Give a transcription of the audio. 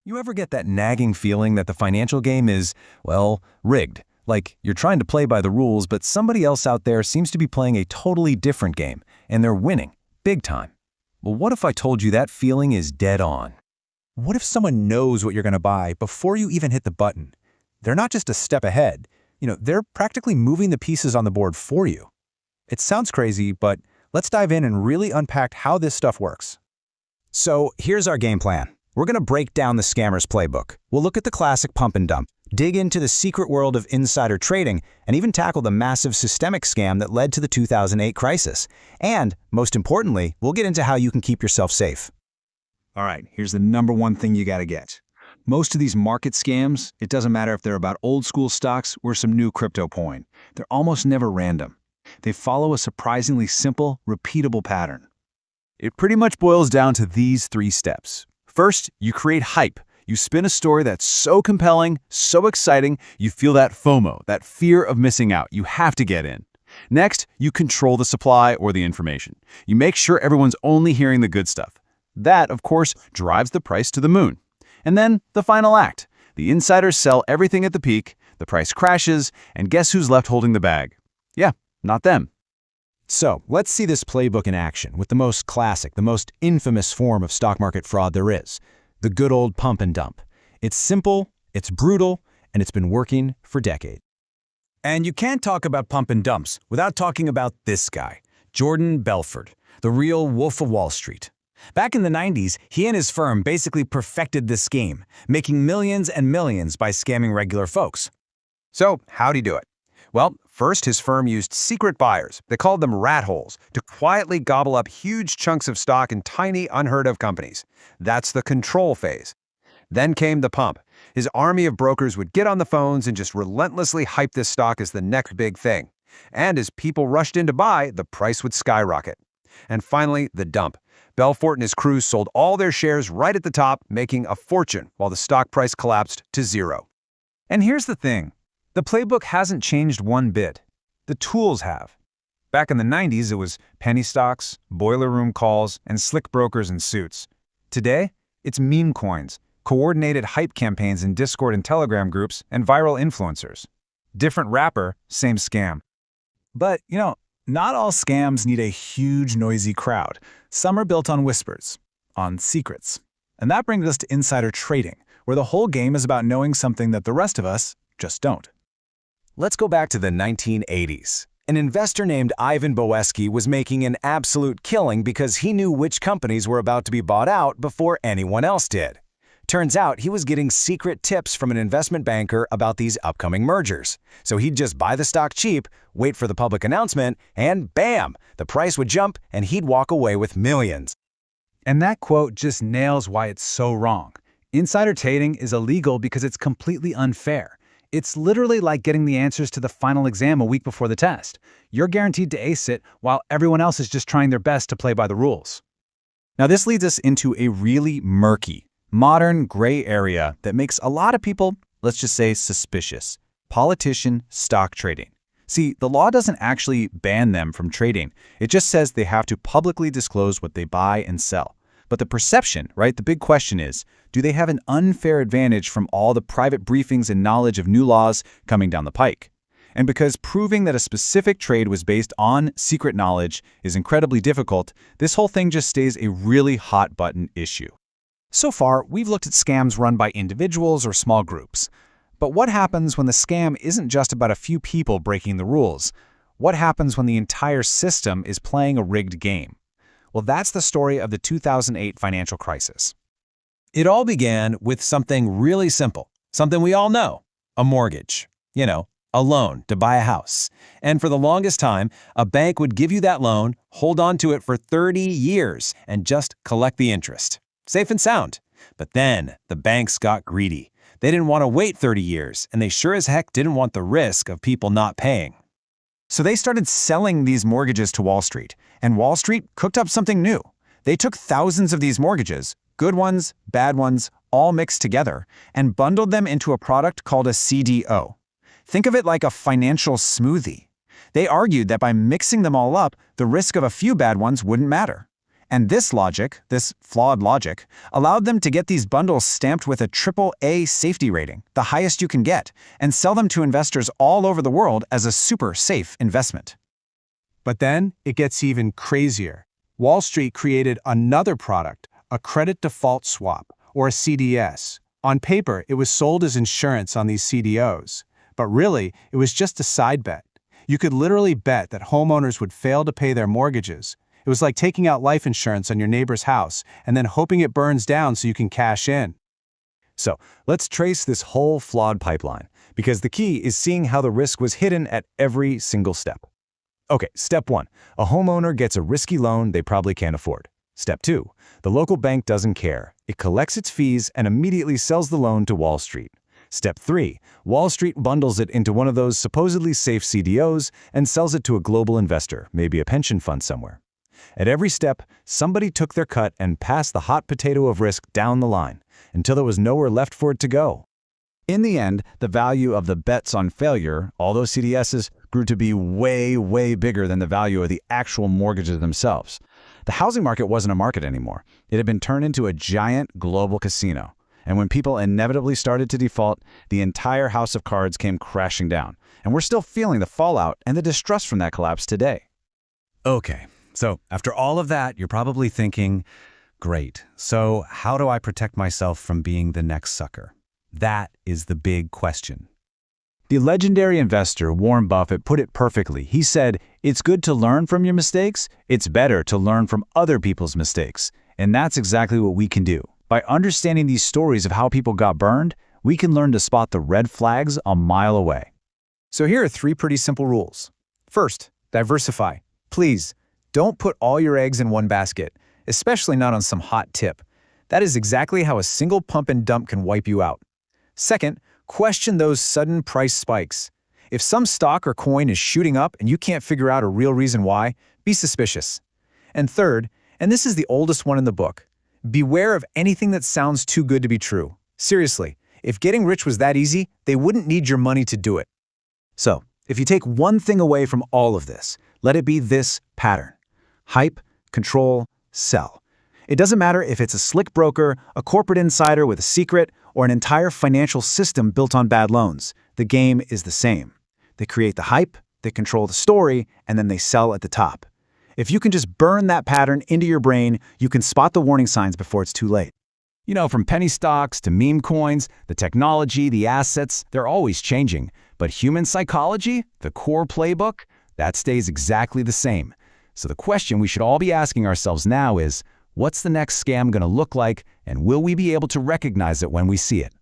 You ever get that nagging feeling that the financial game is, well, rigged? Like you're trying to play by the rules, but somebody else out there seems to be playing a totally different game, and they're winning, big time. Well, what if I told you that feeling is dead on? What if someone knows what you're going to buy before you even hit the button? They're not just a step ahead. They're practically moving the pieces on the board for you. It sounds crazy, but let's dive in and really unpack how this stuff works. So here's our game plan. We're going to break down the scammer's playbook. We'll look at the classic pump and dump, dig into the secret world of insider trading, and even tackle the massive systemic scam that led to the 2008 crisis. And, most importantly, we'll get into how you can keep yourself safe. All right, here's the number one thing you got to get. Most of these market scams, it doesn't matter if they're about old school stocks or some new crypto coin. They're almost never random. They follow a surprisingly simple, repeatable pattern. It pretty much boils down to these 3 steps. First, you create hype. You spin a story that's so compelling, so exciting, you feel that FOMO, that fear of missing out. You have to get in. Next, you control the supply or the information. You make sure everyone's only hearing the good stuff. That, of course, drives the price to the moon. And then, the final act. The insiders sell everything at the peak, the price crashes, and guess who's left holding the bag? Yeah, not them. So, let's see this playbook in action with the most classic, the most infamous form of stock market fraud there is, the good old pump and dump. It's simple, it's brutal, and it's been working for decades. And you can't talk about pump and dumps without talking about this guy, Jordan Belfort, the real Wolf of Wall Street. Back in the 90s, he and his firm basically perfected this scheme, making millions and millions by scamming regular folks. So, how'd he do it? Well, first his firm used secret buyers, they called them rat holes, to quietly gobble up huge chunks of stock in tiny, unheard-of companies. That's the control phase. Then came the pump. His army of brokers would get on the phones and just relentlessly hype this stock as the next big thing. And as people rushed in to buy, the price would skyrocket. And finally, the dump. Belfort and his crew sold all their shares right at the top, making a fortune while the stock price collapsed to zero. And here's the thing. The playbook hasn't changed one bit. The tools have. Back in the 90s, it was penny stocks, boiler room calls, and slick brokers in suits. Today, it's meme coins, coordinated hype campaigns in Discord and Telegram groups, and viral influencers. Different wrapper, same scam. But, not all scams need a huge, noisy crowd. Some are built on whispers, on secrets. And that brings us to insider trading, where the whole game is about knowing something that the rest of us just don't. Let's go back to the 1980s. An investor named Ivan Boesky was making an absolute killing because he knew which companies were about to be bought out before anyone else did. Turns out he was getting secret tips from an investment banker about these upcoming mergers. So he'd just buy the stock cheap, wait for the public announcement, and bam, the price would jump and he'd walk away with millions. And that quote just nails why it's so wrong. Insider trading is illegal because it's completely unfair. It's literally like getting the answers to the final exam a week before the test. You're guaranteed to ace it while everyone else is just trying their best to play by the rules. Now this leads us into a really murky, modern gray area that makes a lot of people, let's just say, suspicious. Politician stock trading. See, the law doesn't actually ban them from trading. It just says they have to publicly disclose what they buy and sell. But the perception, right, the big question is, do they have an unfair advantage from all the private briefings and knowledge of new laws coming down the pike? And because proving that a specific trade was based on secret knowledge is incredibly difficult, this whole thing just stays a really hot-button issue. So far, we've looked at scams run by individuals or small groups. But what happens when the scam isn't just about a few people breaking the rules? What happens when the entire system is playing a rigged game? Well, that's the story of the 2008 financial crisis. It all began with something really simple, something we all know, a mortgage. A loan to buy a house. And for the longest time, a bank would give you that loan, hold on to it for 30 years, and just collect the interest. Safe and sound. But then the banks got greedy. They didn't want to wait 30 years, and they sure as heck didn't want the risk of people not paying. So they started selling these mortgages to Wall Street, and Wall Street cooked up something new. They took thousands of these mortgages, good ones, bad ones, all mixed together, and bundled them into a product called a CDO. Think of it like a financial smoothie. They argued that by mixing them all up, the risk of a few bad ones wouldn't matter. And this logic, this flawed logic, allowed them to get these bundles stamped with a AAA safety rating, the highest you can get, and sell them to investors all over the world as a super safe investment. But then it gets even crazier. Wall Street created another product, a credit default swap, or a CDS. On paper, it was sold as insurance on these CDOs, but really, it was just a side bet. You could literally bet that homeowners would fail to pay their mortgages. It was like taking out life insurance on your neighbor's house and then hoping it burns down so you can cash in. So let's trace this whole flawed pipeline, because the key is seeing how the risk was hidden at every single step. Okay, step 1. A homeowner gets a risky loan they probably can't afford. Step 2. The local bank doesn't care. It collects its fees and immediately sells the loan to Wall Street. Step 3. Wall Street bundles it into one of those supposedly safe CDOs and sells it to a global investor, maybe a pension fund somewhere. At every step, somebody took their cut and passed the hot potato of risk down the line, until there was nowhere left for it to go. In the end, the value of the bets on failure, all those CDSs, grew to be way, way bigger than the value of the actual mortgages themselves. The housing market wasn't a market anymore. It had been turned into a giant global casino. And when people inevitably started to default, the entire house of cards came crashing down. And we're still feeling the fallout and the distrust from that collapse today. Okay, so after all of that, you're probably thinking, great, so how do I protect myself from being the next sucker? That is the big question. The legendary investor Warren Buffett put it perfectly. He said, "It's good to learn from your mistakes. It's better to learn from other people's mistakes." And that's exactly what we can do. By understanding these stories of how people got burned, we can learn to spot the red flags a mile away. So here are 3 pretty simple rules. First, diversify. Please, don't put all your eggs in one basket, especially not on some hot tip. That is exactly how a single pump and dump can wipe you out. Second, question those sudden price spikes. If some stock or coin is shooting up and you can't figure out a real reason why, be suspicious. And third, and this is the oldest one in the book, beware of anything that sounds too good to be true. Seriously, if getting rich was that easy, they wouldn't need your money to do it. So, if you take one thing away from all of this, let it be this pattern. Hype, control, sell. It doesn't matter if it's a slick broker, a corporate insider with a secret, or an entire financial system built on bad loans. The game is the same. They create the hype, they control the story, and then they sell at the top. If you can just burn that pattern into your brain, you can spot the warning signs before it's too late. You know, from penny stocks to meme coins, the technology, the assets, they're always changing. But human psychology, the core playbook, that stays exactly the same. So the question we should all be asking ourselves now is, what's the next scam going to look like, and will we be able to recognize it when we see it?